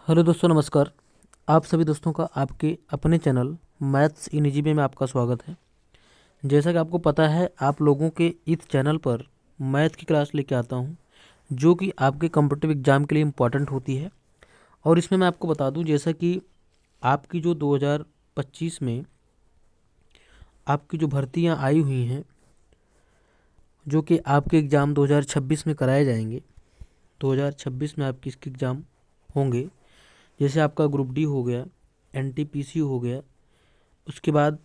Hello दोस्तों, नमस्कार। आप सभी दोस्तों का आपके अपने चैनल मैथ्स इन ईजी में आपका स्वागत है। जैसा कि आपको पता है, आप लोगों के इस चैनल पर मैथ की क्लास लेके आता हूं, जो कि आपके कॉम्पिटिटिव एग्ज़ाम के लिए इम्पॉर्टेंट होती है। और इसमें मैं आपको बता दूं, जैसा कि आपकी जो 2025 में आपकी जो भर्तियां आई हुई हैं, जो कि आपके एग्ज़ाम 2026 में कराए जाएंगे। 2026 में आपकी इसके एग्ज़ाम होंगे। जैसे आपका ग्रुप डी हो गया, एनटीपीसी हो गया, उसके बाद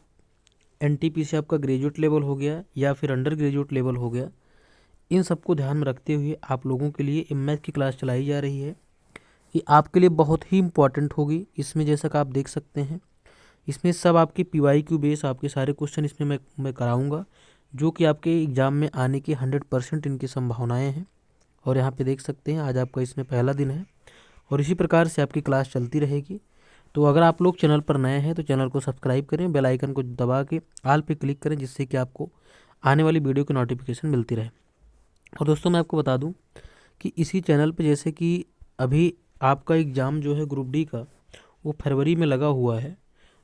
एनटीपीसी आपका ग्रेजुएट लेवल हो गया या फिर अंडर ग्रेजुएट लेवल हो गया। इन सबको ध्यान में रखते हुए आप लोगों के लिए मैथ की क्लास चलाई जा रही है। ये आपके लिए बहुत ही इम्पॉर्टेंट होगी। इसमें जैसा कि आप देख सकते हैं, इसमें सब आपके पीवाईक्यू बेस आपके सारे क्वेश्चन इसमें मैं कराऊंगा, जो कि आपके एग्ज़ाम में आने की 100% इनकी संभावनाएं हैं। और यहाँ पे देख सकते हैं, आज आपका इसमें पहला दिन है और इसी प्रकार से आपकी क्लास चलती रहेगी। तो अगर आप लोग चैनल पर नए हैं तो चैनल को सब्सक्राइब करें, बेल आइकन को दबा के ऑल पे क्लिक करें, जिससे कि आपको आने वाली वीडियो की नोटिफिकेशन मिलती रहे। और दोस्तों, मैं आपको बता दूं कि इसी चैनल पे जैसे कि अभी आपका एग्ज़ाम जो है ग्रुप डी का, वो फरवरी में लगा हुआ है,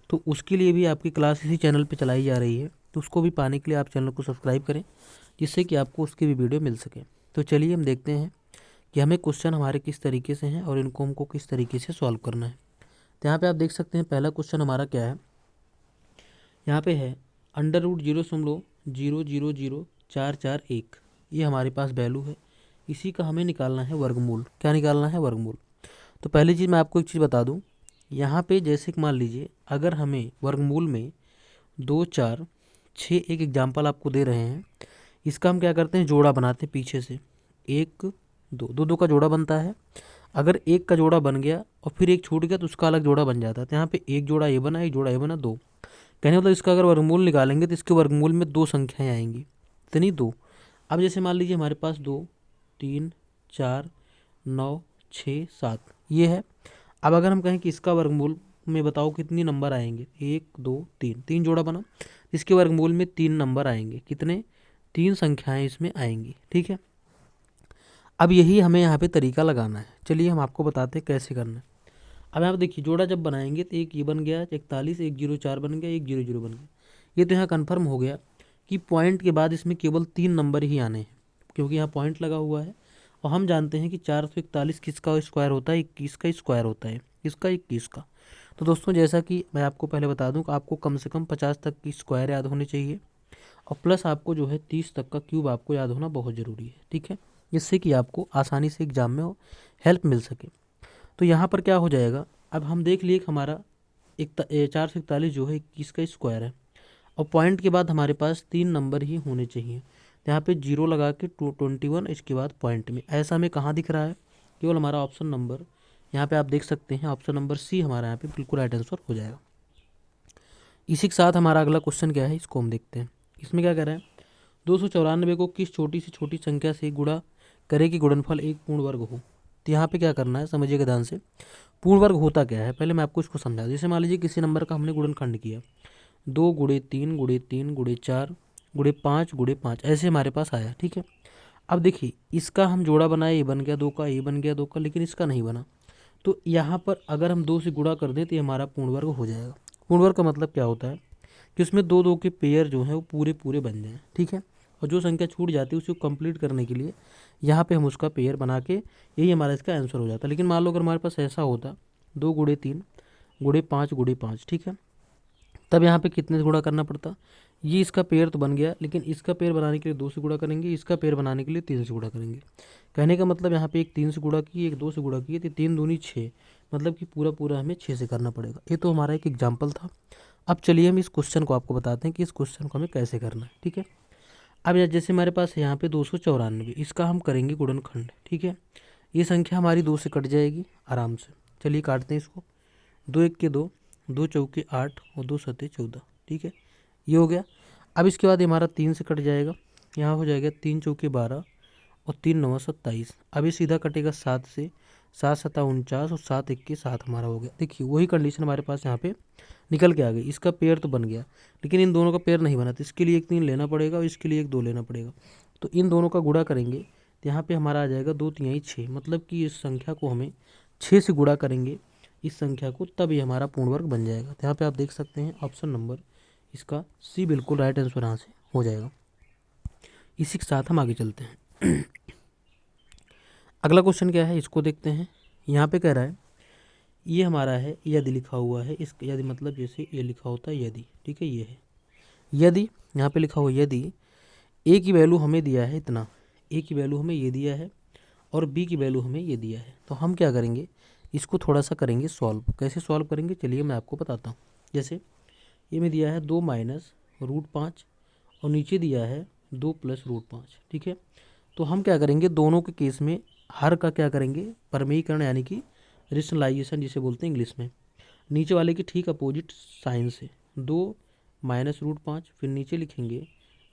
तो उसके लिए भी आपकी क्लास इसी चैनल पे चलाई जा रही है। तो उसको भी पाने के लिए आप चैनल को सब्सक्राइब करें, जिससे कि आपको उसकी भी वीडियो मिल सके। तो चलिए हम देखते हैं कि हमें क्वेश्चन हमारे किस तरीके से हैं और इनको हमको किस तरीके से सॉल्व करना है। तो यहाँ पे आप देख सकते हैं, पहला क्वेश्चन हमारा क्या है। यहाँ पे है √0.0000441। ये हमारे पास वैल्यू है, इसी का हमें निकालना है वर्गमूल। क्या निकालना है? वर्गमूल। तो पहली चीज़ मैं आपको एक चीज़ बता दूं, यहाँ पे जैसे कि मान लीजिए अगर हमें वर्गमूल में 2 4 6 एक एग्जाम्पल आपको दे रहे हैं, इसका हम क्या करते हैं, जोड़ा बनाते हैं पीछे से। 1 2 2 2 का जोड़ा बनता है। अगर एक का जोड़ा बन गया और फिर एक छूट गया तो उसका अलग जोड़ा बन जाता है। तो यहाँ पे एक जोड़ा ये बना, एक जोड़ा ये बना, 2। कहने मतलब इसका अगर वर्गमूल निकालेंगे तो इसके वर्गमूल में 2 संख्याएं आएंगी, इतनी 2। अब जैसे मान लीजिए हमारे पास 2 3 4 9 6 7 ये है। अब अगर हम कहें कि इसका वर्गमूल में बताओ कितनी नंबर आएंगे, 1 2 3, 3 जोड़ा बना, इसके वर्गमूल में 3 नंबर आएंगे। कितने? 3 संख्याएं इसमें आएंगी। ठीक है। अब यही हमें यहाँ पे तरीका लगाना है। चलिए हम आपको बताते हैं कैसे करना है। अब यहाँ पे देखिए, जोड़ा जब बनाएंगे तो एक ये बन गया 41, 104 बन गया, 100 बन गया। ये तो यहाँ कन्फर्म हो गया कि पॉइंट के बाद इसमें केवल 3 नंबर ही आने हैं, क्योंकि यहाँ पॉइंट लगा हुआ है। और हम जानते हैं कि 441 किसका स्क्वायर होता है? 21 का स्क्वायर होता है। किसका? 21 का। तो दोस्तों, जैसा कि मैं आपको पहले बता दूं कि आपको कम से कम 50 तक की स्क्वायर याद होनी चाहिए, और प्लस आपको जो है 30 तक का क्यूब आपको याद होना बहुत ज़रूरी है। ठीक है, जिससे कि आपको आसानी से एग्जाम में हेल्प मिल सके। तो यहाँ पर क्या हो जाएगा, अब हम देख लिए कि हमारा 441 जो है 21 का स्क्वायर है, और पॉइंट के बाद हमारे पास 3 नंबर ही होने चाहिए। तो यहाँ पे 0 लगा के 21, इसके बाद पॉइंट में। ऐसा हमें कहाँ दिख रहा है? केवल हमारा ऑप्शन नंबर, यहाँ पे आप देख सकते हैं, ऑप्शन नंबर सी हमारा यहाँ पे बिल्कुल राइट आंसर हो जाएगा। इसी के साथ हमारा अगला क्वेश्चन क्या है, इसको हम देखते हैं। इसमें क्या कह रहा है, 294 को किस छोटी से छोटी संख्या से गुणा करे कि गुणनफल एक पूर्ण वर्ग हो। तो यहाँ पे क्या करना है, समझिएगा ध्यान से। पूर्ण वर्ग होता क्या है, पहले मैं आपको इसको समझा। जैसे मान लीजिए किसी नंबर का हमने गुणनखंड किया, 2 × 3 × 3 × 4 × 5 × 5, ऐसे हमारे पास आया। ठीक है। अब देखिए, इसका हम जोड़ा बनाए, ये बन गया 2 का, ये बन गया 2 का, लेकिन इसका नहीं बना। तो यहाँ पर अगर हम 2 से गुणा कर दें तो ये हमारा पूर्ण वर्ग हो जाएगा। पूर्ण वर्ग का मतलब क्या होता है कि उसमें 2 2 के पेयर जो हैं वो पूरे पूरे बन जाएं। ठीक है। और जो संख्या छूट जाती है उसको कंप्लीट करने के लिए यहाँ पे हम उसका पेयर बना के, यही हमारा इसका आंसर हो जाता है। लेकिन मान लो अगर हमारे पास ऐसा होता 2 × 3 × 5 × 5, ठीक है, तब यहाँ पे कितने से गुणा करना पड़ता? ये इसका पेयर तो बन गया, लेकिन इसका पेयर बनाने के लिए 2 से गुणा करेंगे, इसका पेयर बनाने के लिए 3 से गुणा करेंगे। कहने का मतलब यहाँ पे एक 3 से गुणा की, एक 2 से गुणा की, तो 3 दूनी 6, मतलब कि पूरा पूरा हमें 6 से करना पड़ेगा। ये तो हमारा एक एग्जाम्पल था। अब चलिए हम इस क्वेश्चन को आपको बताते हैं कि इस क्वेश्चन को हमें कैसे करना है। ठीक है। अब जैसे हमारे पास यहाँ पे 294, इसका हम करेंगे गुणनखंड। ठीक है। ये संख्या हमारी 2 से कट जाएगी आराम से। चलिए काटते हैं इसको। 2 1 के 2, 2 चौके 8 और 2 सत्ते 14। ठीक है, ये हो गया। अब इसके बाद ये हमारा 3 से कट जाएगा, यहाँ हो जाएगा 3 चौके 12 और 3 9 27। अब ये सीधा कटेगा 7 से, 7 7 49 और 7 1 के 7 हमारा हो गया। देखिए वही कंडीशन हमारे पास यहाँ पे निकल के आ गई। इसका पेयर तो बन गया, लेकिन इन दोनों का पेयर नहीं बना, तो इसके लिए एक 3 लेना पड़ेगा और इसके लिए एक 2 लेना पड़ेगा। तो इन दोनों का गुणा करेंगे तो यहाँ पे हमारा आ जाएगा 2 3 6, मतलब कि इस संख्या को हमें 6 से गुणा करेंगे इस संख्या को, तब ये हमारा पूर्ण वर्ग बन जाएगा। तो यहाँ पे आप देख सकते हैं ऑप्शन नंबर इसका सी बिल्कुल राइट आंसर यहाँ से हो जाएगा। इसी के साथ हम आगे चलते हैं। अगला क्वेश्चन क्या है इसको देखते हैं। यहाँ पे कह रहा है ये हमारा है यदि लिखा हुआ है, इस यदि मतलब जैसे ये लिखा होता है यदि, ठीक है, ये है यदि, यहाँ पे लिखा हुआ यदि ए की वैल्यू हमें दिया है इतना, ए की वैल्यू हमें ये दिया है और बी की वैल्यू हमें ये दिया है, तो हम क्या करेंगे इसको थोड़ा सा करेंगे सॉल्व। कैसे सॉल्व करेंगे चलिए मैं आपको बताता हूँ। जैसे ये में दिया है 2 माइनस रूट 5 और नीचे दिया है 2 प्लस रूट 5, ठीक है। तो हम क्या करेंगे दोनों के केस में हर का क्या करेंगे परमेयीकरण यानी कि रेशनलाइजेशन जिसे बोलते हैं इंग्लिश में, नीचे वाले की ठीक अपोजिट साइन से 2 माइनस रूट 5, फिर नीचे लिखेंगे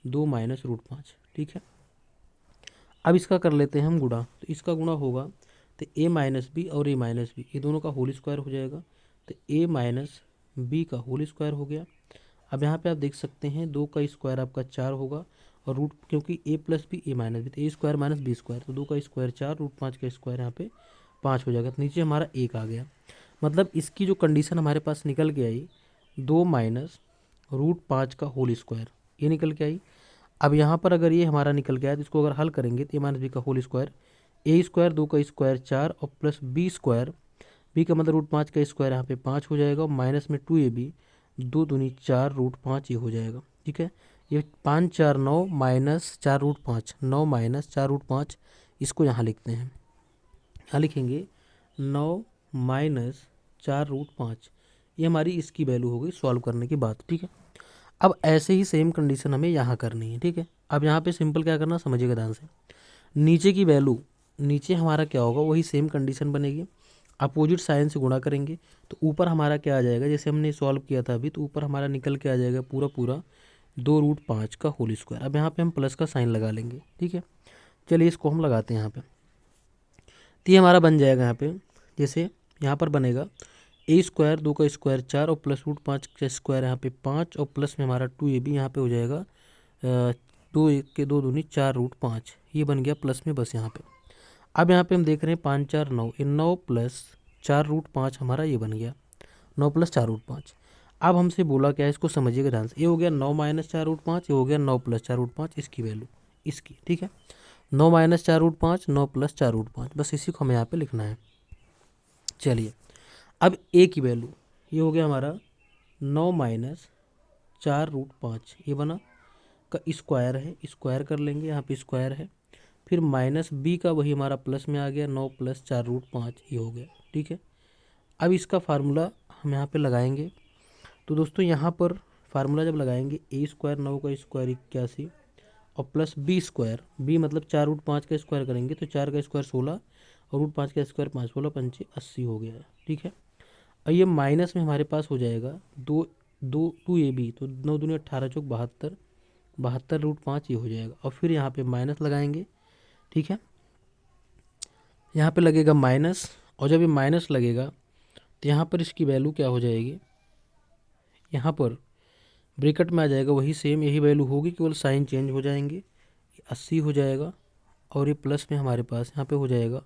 2 माइनस रूट 5, ठीक है। अब इसका कर लेते हैं हम गुणा, तो इसका गुणा होगा तो ए माइनस बी और ए माइनस बी ये दोनों का होल स्क्वायर हो जाएगा, तो ए माइनस बी का होल स्क्वायर हो गया। अब यहाँ पे आप देख सकते हैं 2 का स्क्वायर आपका 4 होगा और रूट, क्योंकि ए प्लस बी ए माइनस बी तो ए स्क्वायर माइनस बी स्क्वायर, तो 2 का स्क्वायर 4, रूट 5 का स्क्वायर यहाँ पे 5 हो जाएगा। तो नीचे हमारा 1 आ गया। मतलब इसकी जो कंडीशन हमारे पास निकल के आई 2 माइनस रूट 5 का होल स्क्वायर ये निकल के आई। अब यहाँ पर अगर ये हमारा निकल गया तो इसको अगर हल करेंगे तो ए माइनस बी का होल स्क्वायर, ए स्क्वायर 2 का स्क्वायर 4 और प्लस बी स्क्वायर, बी का मतलब रूट 5 का स्क्वायर यहाँ पे 5 हो जाएगा और माइनस में 2ab 2 दूनी 4 रूट 5 ये हो जाएगा, ठीक है। ये 5 4 9 माइनस 4 रूट 5, 9 माइनस 4 रूट 5, इसको यहाँ लिखते हैं, यहाँ लिखेंगे 9 माइनस 4 रूट 5, ये हमारी इसकी वैल्यू हो गई सॉल्व करने की बात, ठीक है। अब ऐसे ही सेम कंडीशन हमें यहाँ करनी है, ठीक है। अब यहाँ पे सिंपल क्या करना समझिएगा ध्यान से, नीचे की वैल्यू, नीचे हमारा क्या होगा वही सेम कंडीशन बनेगी, अपोजिट साइन से गुणा करेंगे तो ऊपर हमारा क्या आ जाएगा, जैसे हमने सॉल्व किया था अभी, तो ऊपर हमारा निकल के आ जाएगा पूरा पूरा 2 रूट 5 का होल स्क्वायर। अब यहाँ पे हम प्लस का साइन लगा लेंगे, ठीक है। चलिए इसको हम लगाते हैं यहाँ पे, तो ये हमारा बन जाएगा यहाँ पे, जैसे यहाँ पर बनेगा ए स्क्वायर 2 का स्क्वायर 4 और प्लस रूट 5 का स्क्वायर यहाँ पे 5 और प्लस में हमारा 2ab यहाँ पे हो जाएगा 2 1 के 2 दूनी 4 रूट 5, ये बन गया प्लस में बस यहाँ पे। अब यहाँ पे हम देख रहे हैं 5 4 9, ये 9 प्लस 4 रूट 5 हमारा ये बन गया 9 प्लस 4 रूट 5। अब हमसे बोला क्या है इसको समझिएगा ध्यान से, ये हो गया 9 माइनस 4 रूट 5, ये हो गया 9 प्लस 4 रूट 5 इसकी वैल्यू इसकी, ठीक है। 9 माइनस 4 रूट 5, 9 प्लस 4 रूट 5, बस इसी को हमें यहाँ पे लिखना है। चलिए अब ए की वैल्यू ये हो गया हमारा 9 माइनस 4 रूट 5 ये बना का स्क्वायर है, स्क्वायर कर लेंगे, यहाँ पे स्क्वायर है, फिर माइनस बी का वही हमारा प्लस में आ गया 9 प्लस 4 रूट 5 ये हो गया, ठीक है। अब इसका फार्मूला हम यहाँ पे लगाएंगे, तो दोस्तों यहाँ पर फार्मूला जब लगाएंगे ए स्क्वायर 9 का स्क्वायर 81 और प्लस बी स्क्वायर, बी मतलब 4 रूट 5 का स्क्वायर करेंगे तो 4 का स्क्वायर 16 और रूट 5 का स्क्वायर 5 16 पंचे 80 हो गया है, ठीक है। और ये माइनस में हमारे पास हो जाएगा 2ab, तो 9 दूनी 18 चौक 72, 72 रूट 5 ये हो जाएगा। और फिर यहाँ पे माइनस लगाएंगे, ठीक है, यहाँ पे लगेगा माइनस, और जब ये माइनस लगेगा तो यहाँ पर इसकी वैल्यू क्या हो जाएगी, यहाँ पर ब्रैकेट में आ जाएगा वही सेम यही वैल्यू होगी, केवल साइन चेंज हो जाएंगे, 80 हो जाएगा और ये प्लस में हमारे पास यहाँ पे हो जाएगा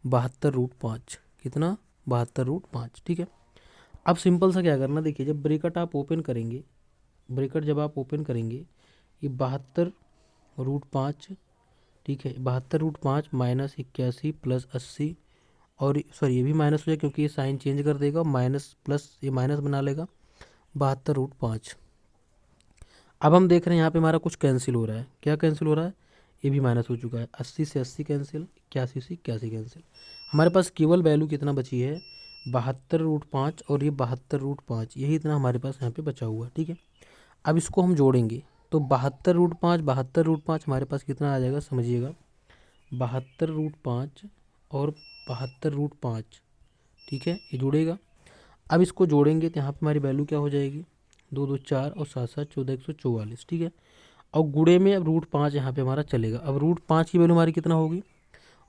72 रूट 5, कितना 72 रूट 5, ठीक है। अब सिंपल सा क्या करना, देखिए जब ब्रैकेट आप ओपन करेंगे, ब्रैकेट जब आप ओपन करेंगे ये 72 रूट 5, ठीक है, 72 रूट 5 माइनस 81 प्लस 80, और सॉरी ये भी माइनस हो जाए क्योंकि ये साइन चेंज कर देगा, माइनस प्लस ये माइनस बना लेगा 72 रूट 5। अब हम देख रहे हैं यहाँ पे हमारा कुछ कैंसिल हो रहा है, क्या कैंसिल हो रहा है, ये भी माइनस हो चुका है, 80 से 80 कैंसिल, 81 से 81 कैंसिल, हमारे पास केवल वैल्यू कितना बची है 72 रूट 5 और ये 72 रूट 5, यही इतना हमारे पास यहाँ पे बचा हुआ है, ठीक है। अब इसको हम जोड़ेंगे तो 72 रूट 5 72 रूट 5 हमारे पास कितना आ जाएगा समझिएगा, 72 रूट 5 और 72 रूट 5, ठीक है, ये जुड़ेगा। अब इसको जोड़ेंगे तो यहाँ पे हमारी वैल्यू क्या हो जाएगी, 2 2 4 और 7 7 14 144, ठीक है। और गुड़े में अब रूट 5 यहाँ पे हमारा चलेगा, अब रूट 5 की वैल्यू हमारी कितना होगी,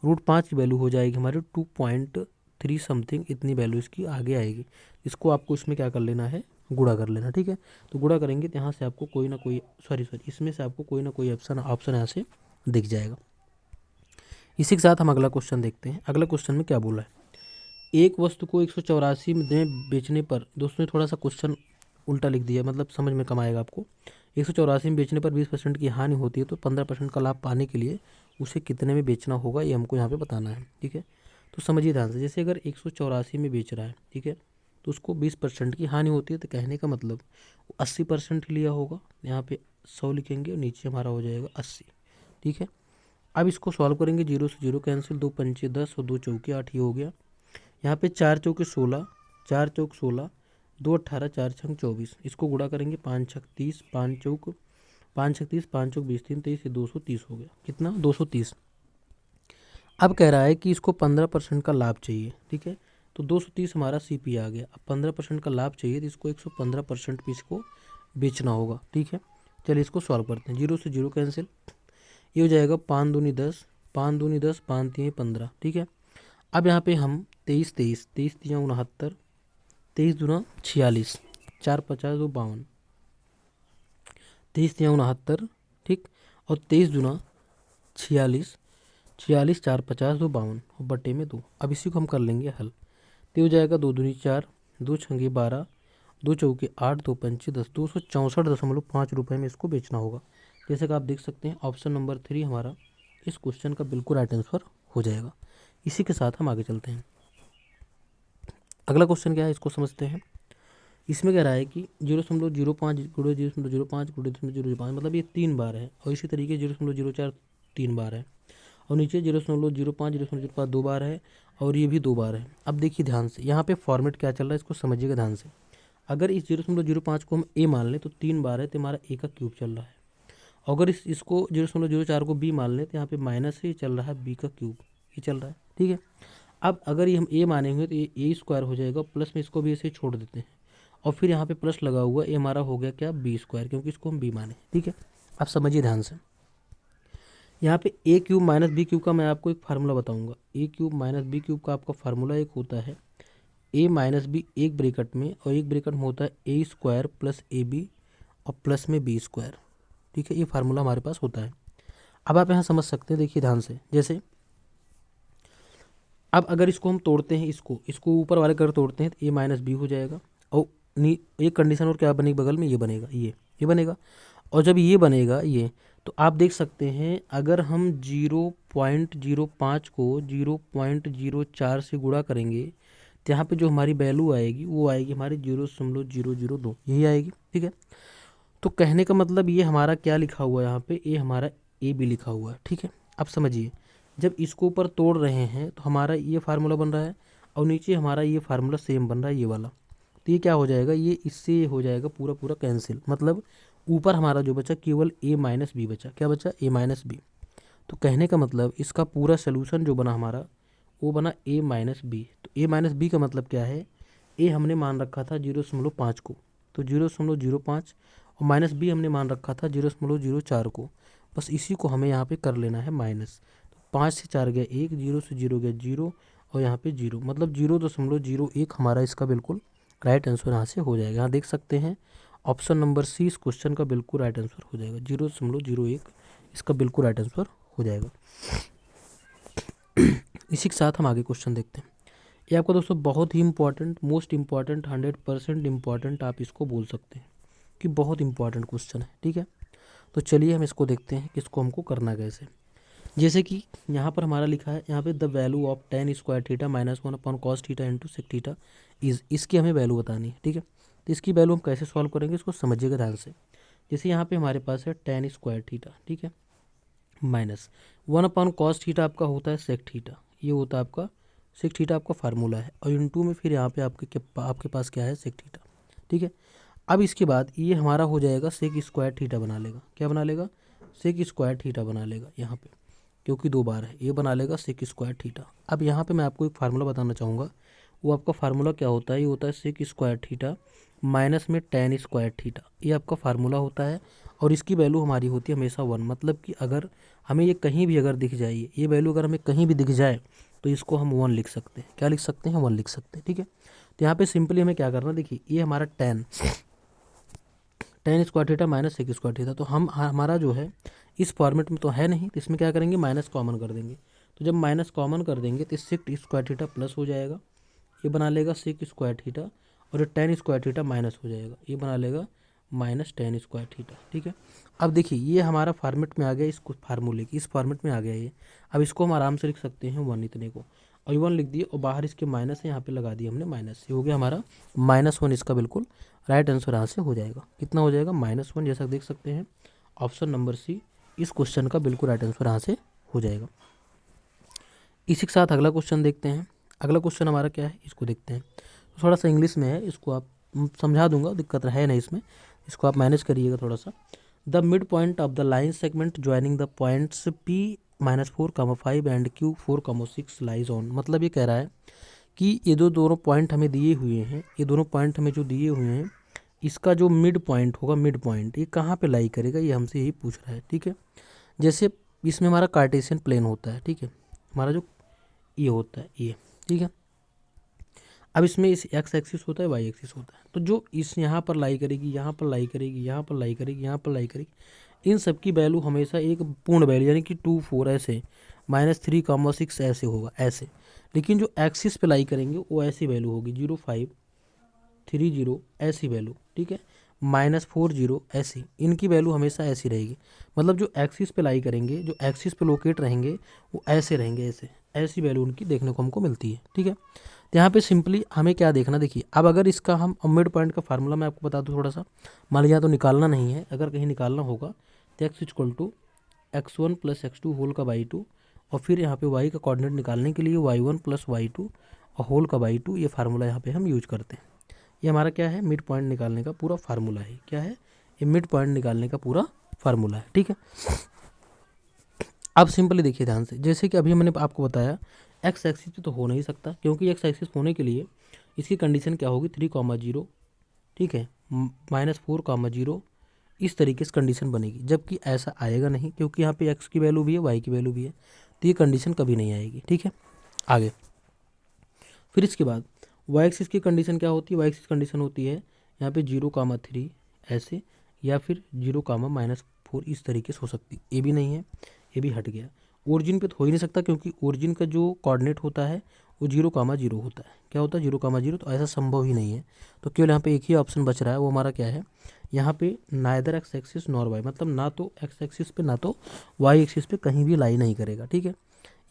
रूट 5 की वैल्यू हो जाएगी हमारी 2.3 समथिंग, इतनी वैल्यू इसकी आगे आएगी। इसको आपको इसमें क्या कर लेना है, गुणा कर लेना, ठीक है। तो गुणा करेंगे तो यहाँ से आपको कोई ना कोई सॉरी इसमें से आपको कोई ना कोई ऑप्शन यहाँ से दिख जाएगा। इसी के साथ हम अगला क्वेश्चन देखते हैं। अगला क्वेश्चन में क्या बोला है, एक वस्तु को 184 में बेचने पर, दोस्तों थोड़ा सा क्वेश्चन उल्टा लिख दिया, मतलब समझ में कम आएगा आपको। 184 में बेचने पर 20% की हानि होती है, तो 15% का लाभ पाने के लिए उसे कितने में बेचना होगा, ये हमको यहाँ पे बताना है। ठीक है, तो समझिए ध्यान से। जैसे अगर 184 में बेच रहा है, ठीक है, तो उसको 20% की हानि होती है, तो कहने का मतलब 80% लिया होगा। यहाँ पे 100 लिखेंगे और नीचे हमारा हो जाएगा 80। ठीक है, अब इसको सॉल्व करेंगे, 0 से 0 कैंसिल, 2 पंचे 10 और 2 चौके 8 ही हो गया। यहाँ पे 4 चौके 16, 4 चौक 16, 2 18, 4 छंग 24, इसको गुणा करेंगे, 5 छक 30, 5 चौक 30, 5 चौक 20, 3 23, 230 हो गया। कितना? 230। अब कह रहा है कि इसको 15% का लाभ चाहिए। ठीक है, तो 230 हमारा CP आ गया। अब 15% का लाभ चाहिए, तो इसको 115% पे इसको बेचना होगा। ठीक है, चलिए इसको सॉल्व करते हैं। 0 से 0 कैंसिल, ये हो जाएगा 5 दूनी 10, 5 दूनी 10, 5 3 15। ठीक है, अब यहाँ पे हम 23 23, 23 3 69, 23 दूना 46, 4 50 2 52, 23 3 69, ठीक, और 23 दूना 46, 46 4 50 2 52 और बटे में 2। अब इसी को हम कर लेंगे हल, तो हो जाएगा 2 दूनी 4, 2 छंगे 12, 2 चौके 8, 2 पंचे 10, 264.5 रुपये में इसको बेचना होगा। जैसे कि आप देख सकते हैं ऑप्शन नंबर 3 हमारा इस क्वेश्चन का बिल्कुल राइट आंसर हो जाएगा। इसी के साथ हम आगे चलते हैं। अगला क्वेश्चन क्या है, इसको समझते हैं। इसमें कह रहा है कि 0.05 गुणे 0.05 गुणे 0.05, मतलब ये 3 बार है, और इसी तरीके 0.04 3 बार है, और नीचे 0.05 0.05 2 बार है, और ये भी 2 बार है। अब देखिए ध्यान से, यहाँ पे फॉर्मेट क्या चल रहा है इसको समझिएगा ध्यान से। अगर इस 0.05 को हम ए मान लें तो 3 बार है, तो हमारा ए का क्यूब चल रहा है। अगर इसको 0.04 को बी मान लें तो यहाँ पे माइनस से चल रहा है बी का क्यूब, ये चल रहा है। ठीक है, अब अगर ये हम ए मानेंगे तो ये ए स्क्वायर हो जाएगा, प्लस में इसको भी ऐसे ही छोड़ देते हैं, और फिर यहाँ पे प्लस लगा हुआ, ये हमारा हो गया क्या, बी स्क्वायर, क्योंकि इसको हम बी माने। ठीक है, अब समझिए ध्यान से। यहाँ पे ए क्यूब माइनस बी क्यूब का मैं आपको एक फार्मूला बताऊंगा। ए क्यूब माइनस बी क्यूब का आपका फार्मूला एक होता है ए माइनस बी एक ब्रेकेट में, और एक ब्रेकेट में होता है ए स्क्वायर प्लस ए बी और प्लस में बी स्क्वायर। ठीक है, ये फार्मूला हमारे पास होता है। अब आप यहाँ समझ सकते हैं, देखिए ध्यान से। जैसे अब अगर इसको हम तोड़ते हैं, इसको ऊपर वाले कर तोड़ते हैं, तो ए माइनस बी हो जाएगा, और एक कंडीशन और क्या बनेगी बगल में, ये बनेगा, ये बनेगा। और जब ये बनेगा ये, तो आप देख सकते हैं अगर हम 0.05 को 0.04 से गुणा करेंगे, तो यहाँ पे जो हमारी वैल्यू आएगी वो आएगी हमारी 0.002, यही आएगी। ठीक है, तो कहने का मतलब ये हमारा क्या लिखा हुआ है यहाँ पे, ये हमारा ए बी लिखा हुआ है। ठीक है, अब समझिए, जब इसको ऊपर तोड़ रहे हैं तो हमारा ये फार्मूला बन रहा है, और नीचे हमारा ये फार्मूला सेम बन रहा है, ये वाला। तो ये क्या हो जाएगा, ये इससे हो जाएगा पूरा पूरा कैंसिल, मतलब ऊपर हमारा जो बचा केवल ए माइनस बी बचा। क्या बचा, ए माइनस बी। तो कहने का मतलब इसका पूरा सोल्यूशन जो बना हमारा, वो बना ए माइनस बी। तो ए माइनस बी का मतलब क्या है, ए हमने मान रखा था 0.5 को, तो 0.05, और माइनस बी हमने मान रखा था 0.04 को। बस इसी को हमें यहाँ पे कर लेना है माइनस। तो 5 से 4 गया 1, 0 से 0 गया 0, और यहाँ पे 0, मतलब 0.01 हमारा इसका बिल्कुल राइट आंसर यहाँ से हो जाएगा। यहाँ देख सकते हैं ऑप्शन नंबर सी इस क्वेश्चन का बिल्कुल राइट आंसर हो जाएगा। 0.01 इसका बिल्कुल राइट आंसर हो जाएगा। इसी के साथ हम आगे क्वेश्चन देखते हैं। ये आपका दोस्तों बहुत ही इंपॉर्टेंट, मोस्ट इंपॉर्टेंट, 100% इंपॉर्टेंट आप इसको बोल सकते हैं कि बहुत इंपॉर्टेंट क्वेश्चन है। ठीक है, तो चलिए हम इसको देखते हैं कि इसको हमको करना कैसे। जैसे कि यहाँ पर हमारा लिखा है, यहाँ पे the value of tan square theta -1 upon cos theta into sec theta is, इसकी हमें वैल्यू बतानी है। ठीक है, तो इसकी वैल्यू हम कैसे सॉल्व करेंगे, इसको समझिएगा ध्यान से। जैसे यहाँ पे हमारे पास है tan स्क्वायर थीटा, ठीक है, -1 अपॉन कॉस थीटा आपका होता है सेक थीटा, ये होता है आपका सेक थीटा, आपका फार्मूला है, और इंटू में फिर यहाँ पे आपके पास क्या है, सेक थीटा। ठीक है, अब इसके बाद ये हमारा हो जाएगा सेक स्क्वायर थीटा बना लेगा। क्या बना लेगा, सेक स्क्वायर थीटा बना लेगा यहाँ पे, क्योंकि 2 बार है, ये बना लेगा सेक स्क्वायर थीटा। अब यहाँ पे मैं आपको एक फार्मूला बताना चाहूँगा, वो आपका फार्मूला क्या होता है, ये होता है सेक स्क्वायर थीटा माइनस में tan स्क्वायर थीटा, ये आपका फार्मूला होता है। और इसकी वैल्यू हमारी होती है हमेशा 1, मतलब कि अगर हमें ये कहीं भी अगर दिख जाए, ये वैल्यू अगर हमें कहीं भी दिख जाए, तो इसको हम 1 लिख सकते हैं। क्या लिख सकते हैं, 1 लिख सकते हैं। ठीक है, तो यहाँ पे सिंपली हमें क्या करना, देखिए ये हमारा tan square theta minus sec square theta, तो हमारा जो है इस फॉर्मेट में तो है नहीं, तो इसमें क्या करेंगे, माइनस कॉमन कर देंगे। तो जब माइनस कॉमन कर देंगे तो सेक स्क्वायर थीटा प्लस हो जाएगा, ये बना लेगा सेक स्क्वायर थीटा, और ये टेन स्क्वायर थीटा माइनस हो जाएगा, ये बना लेगा माइनस टेन स्क्वायर थीटा। ठीक है, अब देखिए ये हमारा फॉर्मेट में आ गया, इसको फार्मूले की इस फॉर्मेट में आ गया ये। अब इसको हम आराम से लिख सकते हैं 1 इतने को, और 1 लिख दिए और बाहर इसके माइनस है, यहाँ पे लगा दिया हमने माइनस, ये हो गया हमारा -1। इसका बिल्कुल राइट आंसर यहाँ से हो जाएगा। कितना हो जाएगा? -1। जैसा देख सकते हैं ऑप्शन नंबर सी इस क्वेश्चन का बिल्कुल राइट आंसर यहाँ से हो जाएगा। इसी के साथ अगला क्वेश्चन देखते हैं। अगला क्वेश्चन हमारा क्या है इसको देखते हैं। थोड़ा सा इंग्लिश में है, इसको आप समझा दूंगा, दिक्कत है नहीं इसमें, इसको आप मैनेज करिएगा थोड़ा सा। The mid point of the line segment joining the points P-4,5 and Q4,6 lies on. मतलब ये कह रहा है कि ये दोनों पॉइंट हमें दिए हुए हैं, ये दोनों पॉइंट हमें जो दिए हुए हैं, इसका जो मिड पॉइंट होगा, मिड पॉइंट ये कहाँ पे लाई करेगा, ये हमसे यही पूछ रहा है। ठीक है, जैसे इसमें हमारा कार्टेशियन प्लेन होता है, ठीक है, हमारा जो ये होता है ये, ठीक है। अब इसमें इस एक्स एक्सिस होता है, वाई एक्सिस होता है, तो जो इस यहाँ पर लाई करेगी, यहाँ पर लाई करेगी, यहाँ पर लाई करेगी, यहाँ पर लाई करेगी, इन सब की वैल्यू हमेशा एक पूर्ण वैल्यू यानी कि 2, 4 ऐसे, -3,6 ऐसे होगा ऐसे। लेकिन जो एक्सिस पे लाई करेंगे वो ऐसी वैल्यू होगी 0, 5, 3, 0 ऐसी वैल्यू, ठीक है, -4, 0 ऐसी, इनकी वैल्यू हमेशा ऐसी रहेगी। मतलब जो एक्सिस पे लाई करेंगे, जो एक्सिस पे लोकेट रहेंगे वो ऐसे रहेंगे, ऐसे ऐसी वैल्यू उनकी देखने को हमको मिलती है। ठीक है, तो यहाँ पे सिंपली हमें क्या देखना, देखिए अब अगर इसका हम मिड पॉइंट का फार्मूला मैं आपको बता दूँ थोड़ा सा। मान लीजिए तो निकालना नहीं है, अगर कहीं निकालना होगा तो x=x1 + x2 होल का बाई 2, और फिर यहाँ पे y का कोऑर्डिनेट निकालने के लिए y1 + y2 और होल का बाई 2, ये फार्मूला यहाँ पे हम यूज करते हैं। ये हमारा क्या है? मिड पॉइंट निकालने का पूरा फार्मूला है। क्या है? ये मिड पॉइंट निकालने का पूरा फार्मूला है। ठीक है, अब सिंपली देखिए ध्यान से, जैसे कि अभी मैंने आपको बताया एक्स एक्सिस पे तो हो नहीं सकता, क्योंकि एक्स एक्सिस होने के लिए इसकी कंडीशन क्या होगी? 3,0, ठीक है, -4,0, इस तरीके से कंडीशन बनेगी। जबकि ऐसा आएगा नहीं, क्योंकि यहाँ पे एक्स की वैल्यू भी है, वाई की वैल्यू भी है, तो ये कंडीशन कभी नहीं आएगी। ठीक है, आगे फिर इसके बाद वाई एक्सिस की कंडीशन क्या होती है? वाई एक्सिस कंडीशन होती है यहाँ पे 0,3 ऐसे, या फिर 0,-4 इस तरीके से हो सकती है। ये भी नहीं है, ये भी हट गया। ओरिजिन पे तो हो ही नहीं सकता, क्योंकि ओरिजिन का जो कोऑर्डिनेट होता है वो 0,0 होता है। क्या होता है? 0,0, तो ऐसा संभव ही नहीं है। तो केवल यहाँ पे एक ही ऑप्शन बच रहा है, वो हमारा क्या है? यहाँ पे neither x axis nor y, मतलब ना तो एक्स एक्सिस पे ना तो वाई एक्सिस पे कहीं भी लाई नहीं करेगा। ठीक है,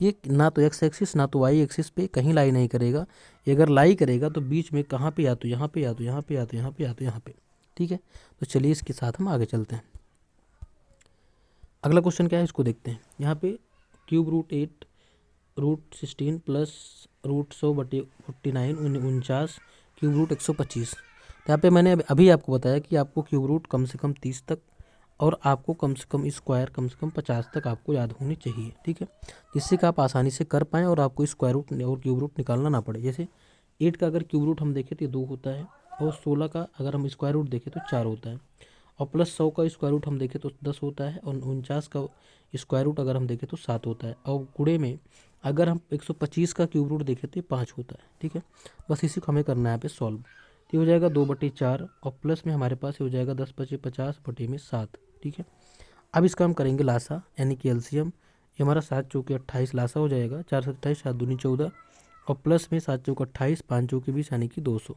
ये ना तो एक्स एक्सिस ना तो वाई एक्सिस पे कहीं लाई नहीं करेगा। ये अगर लाई करेगा तो बीच में कहाँ पे? या तो यहाँ पे, या तो यहाँ पे, या तो यहाँ पे, या तो यहाँ पे। ठीक है, तो चलिए इसके साथ हम आगे चलते हैं। अगला क्वेश्चन क्या है इसको देखते हैं। यहाँ पे √8 √16 प्लस √100/49 49 √125। तो यहाँ पे मैंने अभी आपको बताया कि आपको क्यूब रूट कम से कम 30 तक, और आपको कम से कम स्क्वायर कम से कम 50 तक आपको याद होनी चाहिए। ठीक है, जिससे कि आप आसानी से कर पाएँ और आपको स्क्वायर रूट और क्यूब रूट निकालना ना पड़े। जैसे 8 का अगर क्यूब रूट हम देखें तो 2 होता है, और 16 का अगर हम स्क्वायर रूट देखें तो 4 होता है, और प्लस 100 का स्क्वायर रूट हम देखें तो 10 होता है, और 49 का स्क्वायर रूट अगर हम देखें तो 7 होता है, और गुणे में अगर हम 125 का क्यूब रूट देखें तो 5 होता है। ठीक है, बस इसी को हमें करना है यहाँ पे सॉल्व। तो हो जाएगा 2/4, और प्लस में हमारे पास हो जाएगा 10 × 5 = 50/7। ठीक है, अब इसका हम करेंगे लासा यानी कि एलसीएम। ये हमारा 7 चौके 28 लासा हो जाएगा, 4 × 27 7 दूनी 14, और प्लस में 7 चौके 28 5 चौके 20 यानी कि 200।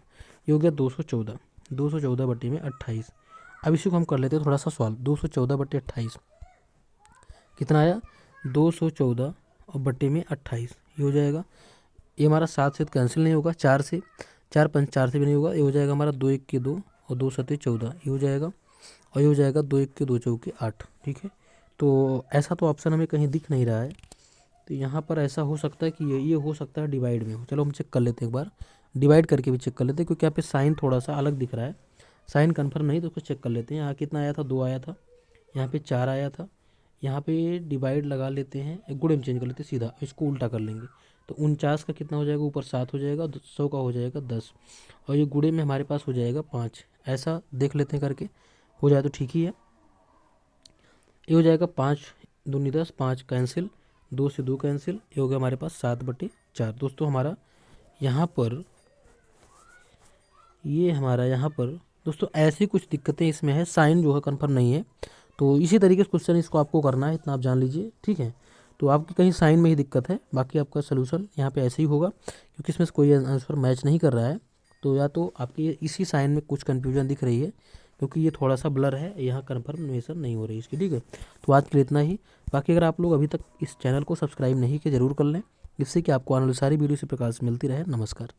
ये हो गया 214, 214/28। अब इसी को हम कर लेते हैं थोड़ा सा सॉल्व। 214/28 कितना आया? 214 और बट्टे में 28, ये हो जाएगा। ये हमारा 7 से कैंसिल नहीं होगा, 4 से 4 5 4 से भी नहीं होगा। ये हो जाएगा हमारा 2 1 के 2 और 2 7 14, ये हो जाएगा, और ये हो जाएगा 2 1 के 2 चौके 8। ठीक है, तो ऐसा तो ऑप्शन हमें कहीं दिख नहीं रहा है, तो यहाँ पर ऐसा हो सकता है कि ये हो सकता है डिवाइड में हो। चलो हम चेक कर लेते हैं एक बार, डिवाइड करके भी चेक कर लेते हैं, क्योंकि यहाँ पे साइन थोड़ा सा अलग दिख रहा है। साइन कन्फर्म नहीं तो उसको चेक कर लेते हैं। यहाँ कितना आया था? 2 आया था, यहाँ पे 4 आया था, यहाँ पे डिवाइड लगा लेते हैं, गुणे में चेंज कर लेते हैं सीधा, इसको उल्टा कर लेंगे। तो 49 का कितना हो जाएगा? ऊपर 7 हो जाएगा, 100 का हो जाएगा 10, और ये गुणे में हमारे पास हो जाएगा 5। ऐसा देख लेते हैं करके, हो जाए तो ठीक ही है। ये हो जाएगा 5 दूनी 10, 5 कैंसिल, 2 से 2 कैंसिल, ये हो गया हमारे पास 7/4। दोस्तों हमारा यहाँ पर यहाँ पर दोस्तों ऐसी कुछ दिक्कतें इसमें है, साइन जो है कन्फर्म नहीं है। तो इसी तरीके से क्वेश्चन इसको आपको करना है, इतना आप जान लीजिए। ठीक है, तो आपकी कहीं साइन में ही दिक्कत है, बाकी आपका सोल्यूशन यहाँ पे ऐसे ही होगा, क्योंकि इसमें से कोई आंसर मैच नहीं कर रहा है। तो या तो आपकी इसी साइन में कुछ कन्फ्यूजन दिख रही है, क्योंकि ये थोड़ा सा ब्लर है, यहाँ कन्फर्मेशन नहीं हो रही इसकी, ठीक है। तो आज के लिए इतना ही। बाकी अगर आप लोग अभी तक इस चैनल को सब्सक्राइब नहीं किए ज़रूर कर लें, जिससे कि आपको आने वाली सारी वीडियो इसी प्रकार से मिलती रहे। नमस्कार।